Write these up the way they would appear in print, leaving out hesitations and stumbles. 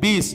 20।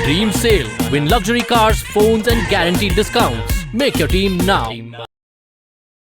Dream Sale. Win luxury cars, phones and guaranteed discounts. Make your team now.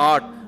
8।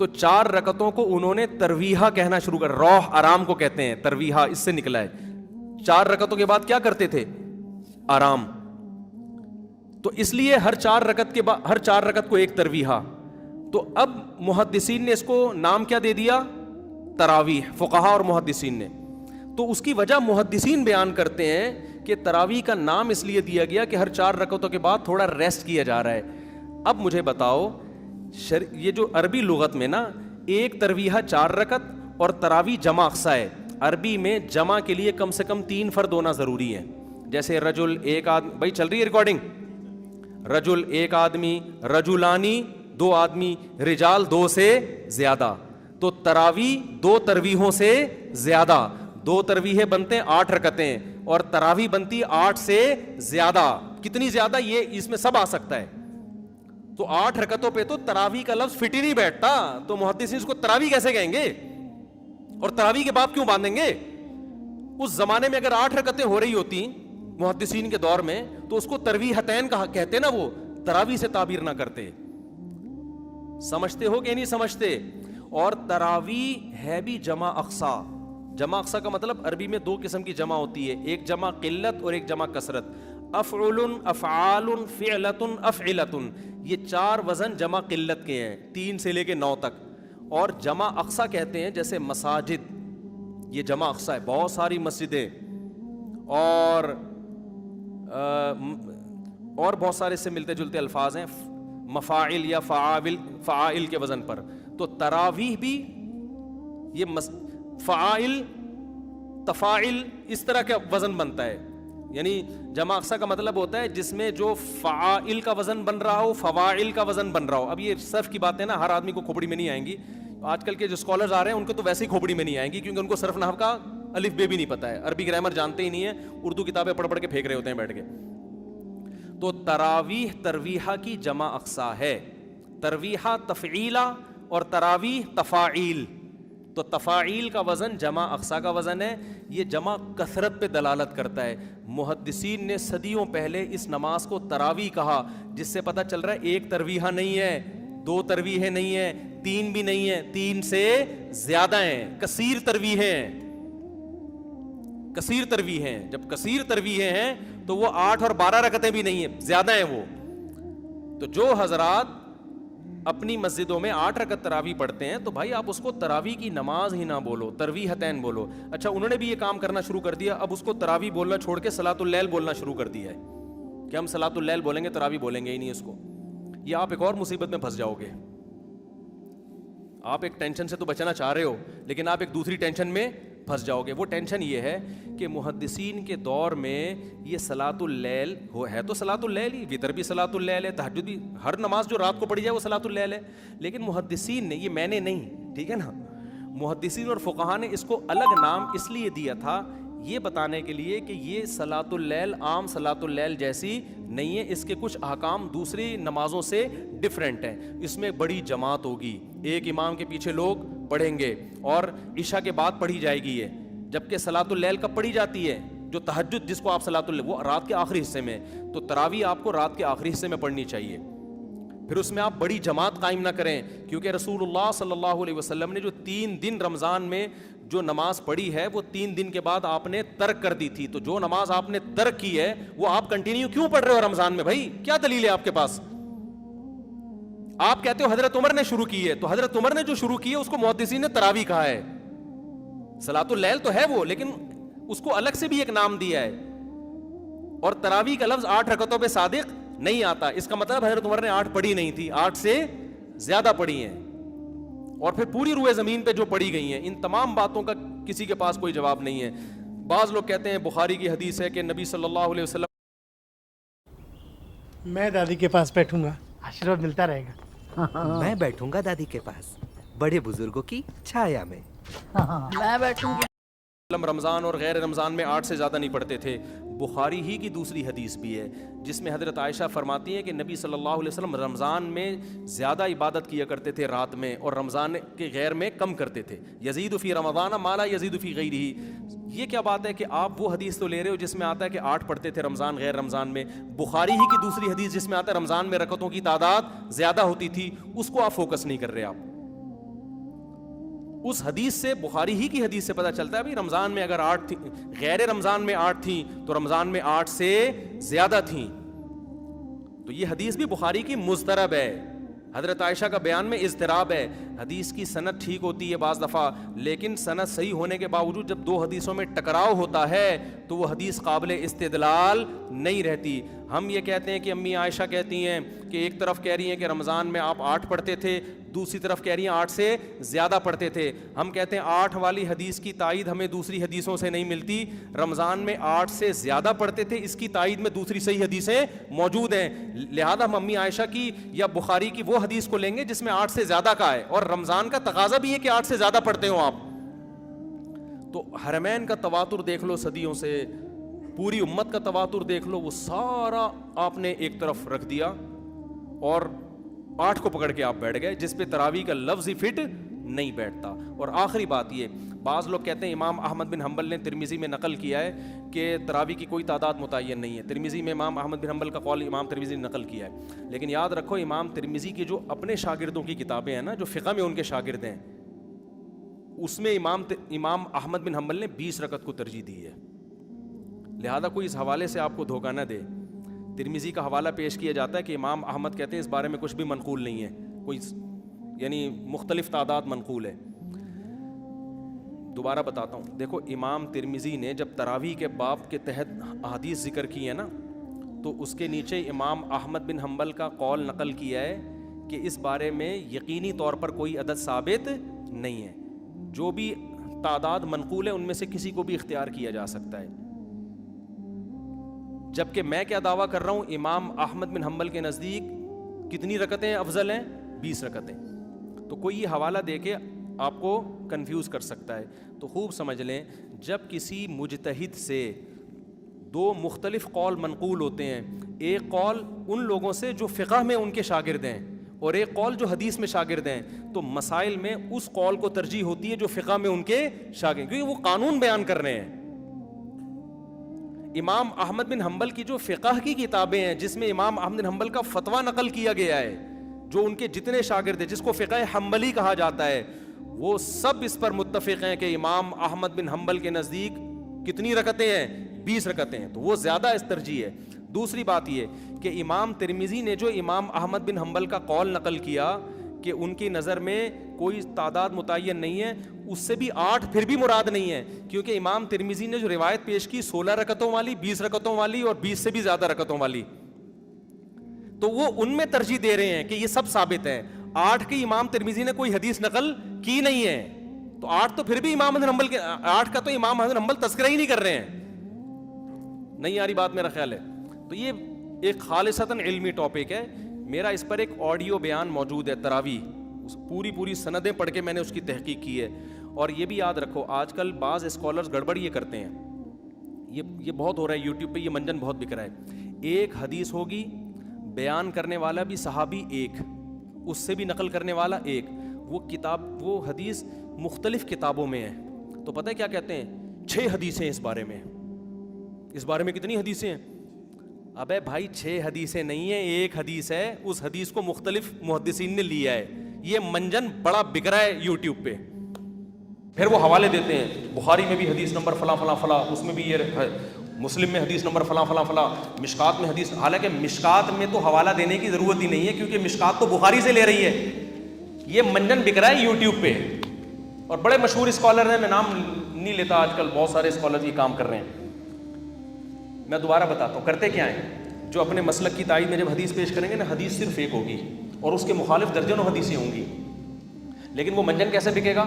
تو 4 رکعتوں کو انہوں نے ترویحہ کہنا شروع کر, روح آرام کو کہتے ہیں, ترویحہ اس سے نکلا ہے. 4 رکعتوں کے بعد کیا کرتے تھے؟ آرام. تو اس لیے ہر 4 رکعت کے بعد, ہر 4 رکعت کو ایک ترویحہ. تو اب محدثین نے اس کو نام کیا دے دیا؟ تراویح, فقہا اور محدثین نے. تو اس کی وجہ محدثین بیان کرتے ہیں کہ تراویح کا نام اس لیے دیا گیا کہ ہر 4 رکعتوں کے بعد تھوڑا ریسٹ کیا جا رہا ہے. اب مجھے بتاؤ, یہ جو عربی لغت میں نا ایک ترویحہ 4 رکعت اور تراویح جمع اقصا ہے. عربی میں جمع کے لیے کم سے کم 3 فرد ہونا ضروری ہے. جیسے رجل ایک آدمی, بھائی چل رہی ہے ریکارڈنگ, رجل ایک آدمی, رجلانی 2 آدمی, رجال 2 سے زیادہ. تو تراویح 2 ترویحوں سے زیادہ, 2 ترویحیں بنتے ہیں 8 رکعتیں, اور تراویح بنتی 8 سے زیادہ. کتنی زیادہ یہ اس میں سب آ سکتا ہے. تو 8 رکعتوں پہ تو تراویح کا لفظ فٹ ہی نہیں بیٹھتا, تو محدثین اس کو تراویح کیسے کہیں گے؟ اور تراویح کے بعد کیوں باندھیں گے؟ اس زمانے میں اگر 8 رکعتیں ہو رہی ہوتی محدثین کے دور میں تو اس کو ترویحتین کہتے نا, وہ تراویح سے تعبیر نہ کرتے. سمجھتے ہو کہ نہیں سمجھتے؟ اور تراویح ہے بھی جمع اقصا. جمع اقصا کا مطلب عربی میں 2 قسم کی جمع ہوتی ہے, ایک جمع قلت اور ایک جمع کثرت. افعل, افعال, فعلت, افعلت, یہ 4 وزن جمع قلت کے ہیں, 3 سے لے کے 9 تک. اور جمع اقصا کہتے ہیں جیسے مساجد, یہ جمع اقصا ہے, بہت ساری مسجدیں, اور بہت سارے سے ملتے جلتے الفاظ ہیں, مفاعل یا فعائل کے وزن پر. تو تراویح بھی یہ فعائل, تفاعل اس طرح کا وزن بنتا ہے. یعنی جمع اقصا کا مطلب ہوتا ہے جس میں جو فعائل کا وزن بن رہا ہو, فواعل کا وزن بن رہا ہو. اب یہ صرف کی باتیں نا ہر آدمی کو کھوپڑی میں نہیں آئیں گی. آج کل کے جو اسکالرز آ رہے ہیں ان کو تو ویسے ہی کھوپڑی میں نہیں آئیں گی, کیونکہ ان کو صرف نحو کا الف بے بھی نہیں پتا ہے, عربی گرامر جانتے ہی نہیں ہے, اردو کتابیں پڑھ پڑھ کے پھینک رہے ہوتے ہیں بیٹھ کے. تو تراویح ترویحہ کی جمع اقصا ہے, ترویحہ تفعیلہ اور تراویح تفاعیل. تو تفاعیل کا وزن جمع اقصا کا وزن ہے. یہ جمع کثرت پہ دلالت کرتا ہے. محدثین نے صدیوں پہلے اس نماز کو تراویح کہا, جس سے پتہ چل رہا ہے ایک ترویحہ نہیں ہے, 2 ترویحیں نہیں ہیں, 3 بھی نہیں ہیں, 3 سے زیادہ ہیں, کثیر ترویحیں ہیں, کثیر ترویحیں ہیں. جب کثیر ترویحیں ہیں تو وہ 8 اور 12 رکعتیں بھی نہیں ہیں, زیادہ ہیں وہ. تو جو حضرات اپنی مسجدوں میں 8 رکعت تراویح پڑھتے ہیں تو بھائی آپ اس کو تراویح کی نماز ہی نہ بولو, ترویحتین بولو. اچھا, انہوں نے بھی یہ کام کرنا شروع کر دیا, اب اس کو تراویح بولنا چھوڑ کے صلاۃ اللیل بولنا شروع کر دیا ہے کہ ہم صلاۃ اللیل بولیں گے, تراویح بولیں گے ہی نہیں اس کو. یہ آپ ایک اور مصیبت میں پھنس جاؤ گے. آپ ایک ٹینشن سے تو بچنا چاہ رہے ہو, لیکن آپ ایک دوسری ٹینشن میں پھنس جاؤ گے. وہ ٹینشن یہ ہے کہ محدثین کے دور میں یہ صلاۃ اللیل ہے تو صلاۃ اللیل ہی, وتر بھی صلاۃ اللیل ہے, تہجد بھی, ہر نماز جو رات کو پڑھی جائے وہ صلاۃ اللیل ہے. لیکن محدثین نے, یہ میں نے نہیں, ٹھیک ہے نا, محدثین اور فقہا نے اس کو الگ نام اس لیے دیا تھا یہ بتانے کے لیے کہ یہ صلاۃ اللیل عام صلاۃ اللیل جیسی نہیں ہے, اس کے کچھ احکام دوسری نمازوں سے ڈفرینٹ ہیں. اس میں بڑی جماعت ہوگی, ایک امام کے پیچھے لوگ پڑھیں گے, اور عشاء کے بعد پڑھی جائے گی یہ. جبکہ صلاۃ اللیل کب پڑھی جاتی ہے؟ جو تہجد جس کو آپ صلاۃ اللیل, وہ رات کے آخری حصے میں. تو تراویح آپ کو رات کے آخری حصے میں پڑھنی چاہیے. پھر اس میں آپ بڑی جماعت قائم نہ کریں, کیونکہ رسول اللہ صلی اللہ علیہ وسلم نے جو 3 دن رمضان میں جو نماز پڑھی ہے وہ 3 دن کے بعد آپ نے ترک کر دی تھی. تو جو نماز آپ نے ترک کی ہے وہ آپ کنٹینیو کیوں پڑھ رہے ہو رمضان میں؟ بھائی کیا دلیل ہے آپ کے پاس؟ آپ کہتے ہو حضرت عمر نے شروع کی ہے, تو حضرت عمر نے جو شروع کی ہے اس کو محدثین نے تراویح کہا ہے. صلاۃ اللیل تو ہے وہ, لیکن اس کو الگ سے بھی ایک نام دیا ہے. اور تراویح کا لفظ 8 رکعتوں پہ صادق نہیں آتا. اس کا مطلب حضرت عمر نے 8 پڑھی نہیں تھی, 8 سے زیادہ پڑھی ہیں. اور پھر پوری روئے زمین پہ جو پڑھی گئی ہیں, ان تمام باتوں کا کسی کے پاس کوئی جواب نہیں ہے. بعض لوگ کہتے ہیں بخاری کی حدیث ہے کہ نبی صلی اللہ علیہ وسلم, میں دادی کے پاس بیٹھوں گا, آشیرواد ملتا رہے گا. میں بیٹھوں گا دادی کے پاس, بڑے بزرگوں کی چھایا میں. میں بیٹھوں گی. رمضان اور غیر رمضان میں 8 سے زیادہ نہیں پڑھتے تھے. بخاری ہی کی دوسری حدیث بھی ہے جس میں حضرت عائشہ فرماتی ہیں کہ نبی صلی اللہ علیہ وسلم رمضان میں زیادہ عبادت کیا کرتے تھے رات میں, اور رمضان کے غیر میں کم کرتے تھے. یزید فی رمضان ما لا یزید فی غیرہ. یہ کیا بات ہے کہ آپ وہ حدیث تو لے رہے ہو جس میں آتا ہے کہ 8 پڑھتے تھے رمضان غیر رمضان میں. بخاری ہی کی دوسری حدیث جس میں آتا ہے رمضان میں رکعتوں کی تعداد زیادہ ہوتی تھی, اس کو آپ فوکس نہیں کر رہے. آپ اس حدیث سے, بخاری ہی کی حدیث سے پتہ چلتا ہے بھائی رمضان میں اگر 8 تھی, غیر رمضان میں 8 تھیں تو رمضان میں 8 سے زیادہ تھیں. تو یہ حدیث بھی بخاری کی مضطرب ہے. حضرت عائشہ کا بیان میں اضطراب ہے. حدیث کی سند ٹھیک ہوتی ہے بعض دفعہ, لیکن سند صحیح ہونے کے باوجود جب دو حدیثوں میں ٹکراؤ ہوتا ہے تو وہ حدیث قابل استدلال نہیں رہتی. ہم یہ کہتے ہیں کہ امی عائشہ کہتی ہیں کہ ایک طرف کہہ رہی ہیں کہ رمضان میں آپ 8 پڑھتے تھے, دوسری طرف کہہ رہی ہیں 8 سے زیادہ پڑھتے تھے. ہم کہتے ہیں 8 والی حدیث کی تائید ہمیں دوسری حدیثوں سے نہیں ملتی. رمضان میں 8 سے زیادہ پڑھتے تھے, اس کی تائید میں دوسری صحیح حدیثیں موجود ہیں. لہذا ہم امی عائشہ کی یا بخاری کی وہ حدیث کو لیں گے جس میں 8 سے زیادہ کا ہے, اور رمضان کا تقاضا بھی ہے کہ 8 سے زیادہ پڑھتے ہو آپ. تو حرمین کا تواتر دیکھ لو صدیوں سے, پوری امت کا تواتر دیکھ لو, وہ سارا آپ نے ایک طرف رکھ دیا اور 8 کو پکڑ کے آپ بیٹھ گئے, جس پہ تراویح کا لفظ ہی فٹ نہیں بیٹھتا. اور آخری بات یہ, بعض لوگ کہتے ہیں امام احمد بن حنبل نے ترمذی میں نقل کیا ہے کہ تراویح کی کوئی تعداد متعین نہیں ہے. ترمذی میں امام احمد بن حنبل کا قول امام ترمذی نے نقل کیا ہے, لیکن یاد رکھو امام ترمذی کی جو اپنے شاگردوں کی کتابیں ہیں نا, جو فقہ میں ان کے شاگرد ہیں, اس میں امام احمد بن حنبل نے 20 رکعت کو ترجیح دی ہے. لہذا کوئی اس حوالے سے آپ کو دھوکہ نہ دے. ترمذی کا حوالہ پیش کیا جاتا ہے کہ امام احمد کہتے ہیں اس بارے میں کچھ بھی منقول نہیں ہے, کوئی یعنی مختلف تعداد منقول ہے. دوبارہ بتاتا ہوں, دیکھو امام ترمذی نے جب تراویح کے باب کے تحت احادیث ذکر کی ہے نا, تو اس کے نیچے امام احمد بن حنبل کا قول نقل کیا ہے کہ اس بارے میں یقینی طور پر کوئی عدد ثابت نہیں ہے, جو بھی تعداد منقول ہے ان میں سے کسی کو بھی اختیار کیا جا سکتا ہے. جبکہ میں کیا دعویٰ کر رہا ہوں, امام احمد بن حنبل کے نزدیک کتنی رکعتیں افضل ہیں؟ 20 رکعتیں. تو کوئی یہ حوالہ دے کے آپ کو کنفیوز کر سکتا ہے. تو خوب سمجھ لیں, جب کسی مجتہد سے 2 مختلف قول منقول ہوتے ہیں, ایک قول ان لوگوں سے جو فقہ میں ان کے شاگرد ہیں اور ایک قول جو حدیث میں شاگرد ہیں, تو مسائل میں اس قول کو ترجیح ہوتی ہے جو فقہ میں ان کے شاگرد, کیونکہ وہ قانون بیان کر رہے ہیں. امام احمد بن حنبل کی جو فقہ کی کتابیں ہیں جس میں امام احمد بن حنبل کا فتویٰ نقل کیا گیا ہے, جو ان کے جتنے شاگرد ہیں جس کو فقہ حنبلی کہا جاتا ہے, وہ سب اس پر متفق ہیں کہ امام احمد بن حنبل کے نزدیک کتنی رکعتیں ہیں؟ 20 رکعتیں ہیں. تو وہ زیادہ اس ترجیح ہے. دوسری بات یہ کہ امام ترمذی نے جو امام احمد بن حنبل کا قول نقل کیا کہ ان کی نظر میں کوئی تعداد متعین نہیں ہے, اس سے بھی 8 پھر بھی مراد نہیں ہے, کیونکہ امام ترمذی نے جو روایت پیش کی 16 رکعتوں والی, 20 رکعتوں والی اور 20 سے بھی زیادہ رکعتوں والی, تو وہ ان میں ترجیح دے رہے ہیں کہ یہ سب ثابت ہے. 8 کی امام ترمذی نے کوئی حدیث نقل کی نہیں ہے, تو 8 تو پھر بھی امام احمد بن حنبل کے 8 کا تو امام احمد بن حنبل تذکرہ ہی نہیں کر رہے ہیں. نہیں آ رہی بات میرا خیال ہے. تو یہ ایک خالصتاً علمی ٹاپک ہے. میرا اس پر ایک آڈیو بیان موجود ہے تراویح, پوری سندیں پڑھ کے میں نے اس کی تحقیق کی ہے. اور یہ بھی یاد رکھو, آج کل بعض اسکالرز گڑبڑ یہ کرتے ہیں, یہ بہت ہو رہا ہے یوٹیوب پہ, یہ منجن بہت بک رہا ہے. ایک حدیث ہوگی, بیان کرنے والا بھی صحابی ایک, اس سے بھی نقل کرنے والا ایک, وہ حدیث مختلف کتابوں میں ہے. تو پتہ ہے کیا کہتے ہیں؟ 6 حدیثیں اس بارے میں. اس بارے میں کتنی حدیثیں ہیں؟ ابے بھائی 6 حدیثیں نہیں ہیں, ایک حدیث ہے. اس حدیث کو مختلف محدثین نے لیا ہے. یہ منجن بڑا بک رہا ہے یوٹیوب پہ. پھر وہ حوالے دیتے ہیں, بخاری میں بھی حدیث نمبر فلاں فلاں فلاں, اس میں بھی یہ ہے, مسلم میں حدیث نمبر فلاں فلاں فلاں, مشکات میں حدیث. حالانکہ مشکات میں تو حوالہ دینے کی ضرورت ہی نہیں ہے, کیونکہ مشکات تو بخاری سے لے رہی ہے. یہ منجن بک رہا ہے یوٹیوب پہ, اور بڑے مشہور اسکالر ہیں, میں نام نہیں لیتا, آج کل بہت سارے اسکالر یہ کام کر رہے ہیں. میں دوبارہ بتاتا ہوں کرتے کیا ہیں. جو اپنے مسلک کی تائید میں جب حدیث پیش کریں گے نا, حدیث صرف ایک ہوگی اور اس کے مخالف درجنوں حدیثیں ہوں گی. لیکن وہ منجن کیسے بکے گا؟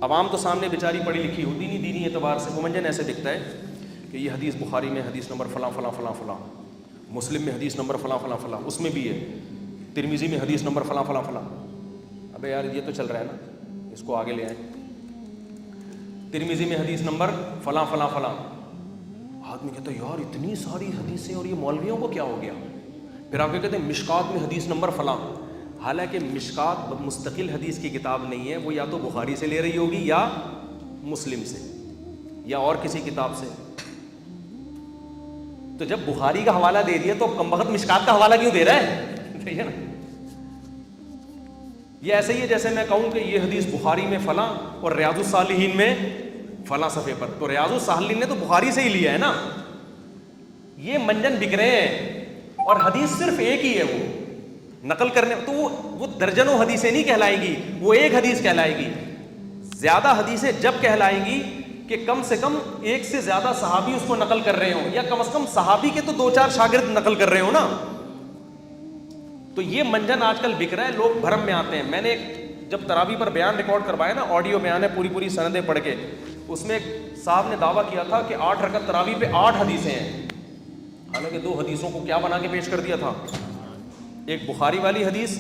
عوام تو سامنے بیچاری پڑھی لکھی ہوتی نہیں دینی اعتبار سے, وہ منجن ایسے بکتا ہے کہ یہ حدیث بخاری میں حدیث نمبر فلاں فلاں فلاں فلاں, مسلم میں حدیث نمبر فلاں فلاں فلاں, اس میں بھی ہے, ترمذی میں حدیث نمبر فلاں فلاں فلاں. ابے یار یہ تو چل رہا ہے نا, اس کو آگے لے آئیں. ترمذی میں حدیث نمبر فلاں فلاں فلاں. آدمی کہتا ہے یار اتنی ساری حدیثیں, اور یہ مولویوں کو کیا ہو گیا؟ پھر آپ کہتے ہیں مشکات میں حدیث نمبر فلاں. حالانکہ مشکات مستقل حدیث کی کتاب نہیں ہے, وہ یا تو بخاری سے لے رہی ہوگی یا مسلم سے یا اور کسی کتاب سے. تو جب بخاری کا حوالہ دے دیا تو اب کم بخت مشکات کا حوالہ کیوں دے رہا ہے؟ ٹھیک ہے نا. یہ ایسے ہی ہے جیسے میں کہوں کہ یہ حدیث بخاری میں فلاں اور ریاض الصالحین میں فلاں صفحے پر، تو ریاض الصالحین نے تو بخاری سے ہی لیا ہے نا. یہ منجن بک رہے ہیں اور حدیث صرف ایک ہی ہے، وہ نقل کرنے تو وہ درجنوں حدیثیں نہیں کہلائیں گی، وہ ایک حدیث کہلائے گی. زیادہ حدیثیں جب کہلائیں گی کہ کم سے کم ایک سے زیادہ صحابی اس کو نقل کر رہے ہوں، یا کم از کم صحابی کے تو 2-4 شاگرد نقل کر رہے ہوں نا. تو یہ منجن آج کل بک رہا ہے، لوگ بھرم میں آتے ہیں. میں نے جب تراویح پر بیان ریکارڈ کروایا نا، آڈیو بیان ہے، پوری سندیں پڑھ کے، اس میں ایک صاحب نے دعویٰ کیا تھا کہ 8 رکعت تراویح پہ 8 حدیثیں ہیں، حالانکہ 2 حدیثوں کو کیا بنا کے پیش کر دیا تھا. ایک بخاری والی حدیث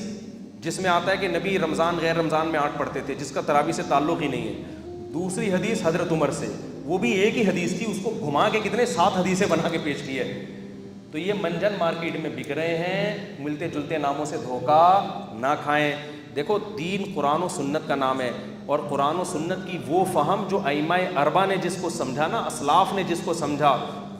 جس میں آتا ہے کہ نبی رمضان غیر رمضان میں 8 پڑھتے تھے، جس کا تراویح سے تعلق ہی نہیں ہے. دوسری حدیث حضرت عمر سے، وہ بھی ایک ہی حدیث تھی، اس کو گھما کے کتنے 7 حدیثیں بنا کے پیش کی ہے. تو یہ منجن مارکیٹ میں بک رہے ہیں، ملتے جلتے ناموں سے دھوکہ نہ کھائیں. دیکھو دین قرآن و سنت کا نام ہے، اور قرآن و سنت کی وہ فہم جو ائمہ اربعہ نے جس کو سمجھا نا، اسلاف نے جس کو سمجھا،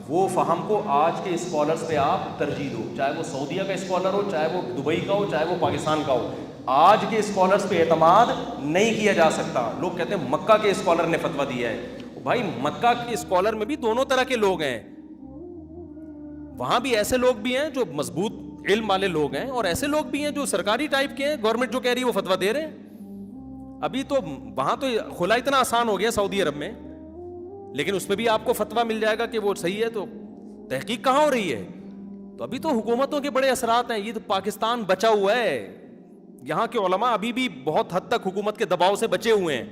وہ فہم کو آج کے اسکالرز پہ آپ ترجیح دو، چاہے وہ سعودیہ کا اسکالر ہو، چاہے وہ دبئی کا ہو، چاہے وہ پاکستان کا ہو. آج کے اسکالرز پہ اعتماد نہیں کیا جا سکتا. لوگ کہتے ہیں مکہ کے اسکالر نے فتویٰ دیا ہے. بھائی مکہ کے اسکالر میں بھی دونوں طرح کے لوگ ہیں، وہاں بھی ایسے لوگ بھی ہیں جو مضبوط علم والے لوگ ہیں، اور ایسے لوگ بھی ہیں جو سرکاری ٹائپ کے ہیں، گورنمنٹ جو کہہ رہی ہے وہ فتویٰ دے رہے ہیں. ابھی تو وہاں تو خلا اتنا آسان ہو گیا سعودی عرب میں، لیکن اس پہ بھی آپ کو فتویٰ مل جائے گا کہ وہ صحیح ہے. تو تحقیق کہاں ہو رہی ہے؟ تو ابھی تو حکومتوں کے بڑے اثرات ہیں. یہ تو پاکستان بچا ہوا ہے، یہاں کے علماء ابھی بھی بہت حد تک حکومت کے دباؤ سے بچے ہوئے ہیں.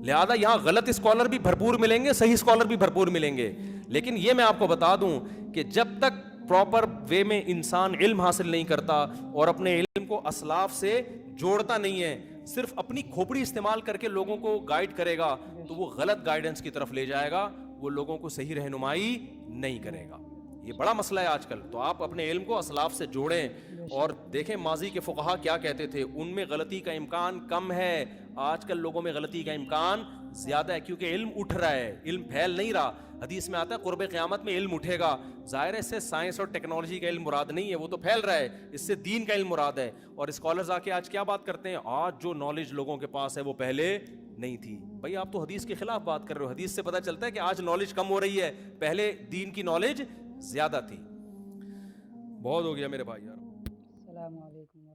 لہذا یہاں غلط اسکالر بھی بھرپور ملیں گے، صحیح اسکالر بھی بھرپور ملیں گے. لیکن یہ میں آپ کو بتا دوں کہ جب تک پراپر وے میں انسان علم حاصل نہیں کرتا اور اپنے علم کو اسلاف سے جوڑتا نہیں ہے، صرف اپنی کھوپڑی استعمال کر کے لوگوں کو گائیڈ کرے گا، تو وہ غلط گائیڈنس کی طرف لے جائے گا، وہ لوگوں کو صحیح رہنمائی نہیں کرے گا. یہ بڑا مسئلہ ہے آج کل. تو آپ اپنے علم کو اسلاف سے جوڑیں اور دیکھیں ماضی کے فقہا کیا کہتے تھے. ان میں غلطی کا امکان کم ہے، آج کل لوگوں میں غلطی کا امکان زیادہ ہے، کیونکہ علم اٹھ رہا ہے، علم پھیل نہیں رہا. حدیث میں آتا ہے قرب قیامت میں علم اٹھے گا. ظاہر ہے اس سے سائنس اور ٹیکنالوجی کا علم مراد نہیں ہے، وہ تو پھیل رہا ہے، اس سے دین کا علم مراد ہے. اور اسکالرز آ کے آج کیا بات کرتے ہیں؟ آج جو نالج لوگوں کے پاس ہے وہ پہلے نہیں تھی. بھائی آپ تو حدیث کے خلاف بات کر رہے ہو. حدیث سے پتہ چلتا ہے کہ آج نالج کم ہو رہی ہے، پہلے دین کی نالج زیادہ تھی. بہت ہو گیا میرے بھائی یار. السلام علیکم.